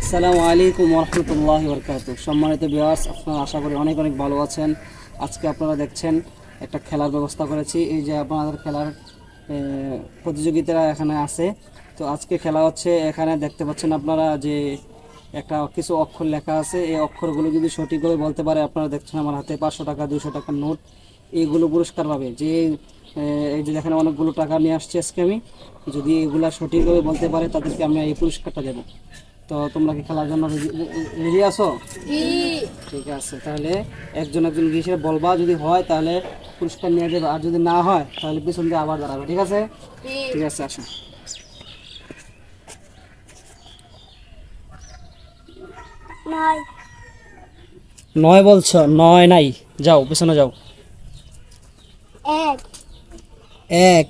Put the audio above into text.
আসসালামু আলাইকুম ওয়া রাহমাতুল্লাহি ওয়া বারাকাতুহু। সম্মানিত ভিউয়ার্স, আপনারা আশা করি অনেক অনেক ভালো আছেন। আজকে আপনারা দেখছেন একটা খেলার ব্যবস্থা করেছি। এই যে আপনাদের খেলার প্রতিযোগিতা এখানে আছে। তো আজকে খেলা হচ্ছে, এখানে দেখতে পাচ্ছেন আপনারা যে একটা কিছু অক্ষর লেখা আছে। এই অক্ষরগুলো যদি সঠিকভাবে বলতে পারে, আপনারা দেখছেন আমার হাতে 500 টাকা 200 টাকার নোট, এইগুলো পুরস্কার পাবে। যে এই যে দেখেন অনেকগুলো টাকা নিয়ে আসছি আজকে আমি। যদি এগুলা সঠিকভাবে বলতে পারে তাদেরকে আমি এই পুরস্কারটা দেবো। তো তোমরা কি খেলার জন্য রেডি আছো? ঠিক আছে, তাহলে একজন একজন হিসেবে বলবা, যদি হয় তাহলে পুরস্কার নিয়ে যাবে, আর যদি না হয় তাহলে পিছন দিয়ে আবার দাঁড়াবে। ঠিক আছে? ঠিক আছে, আসো। নয় বলছো? নয় নাই, যাও পিছনে যাও। এক।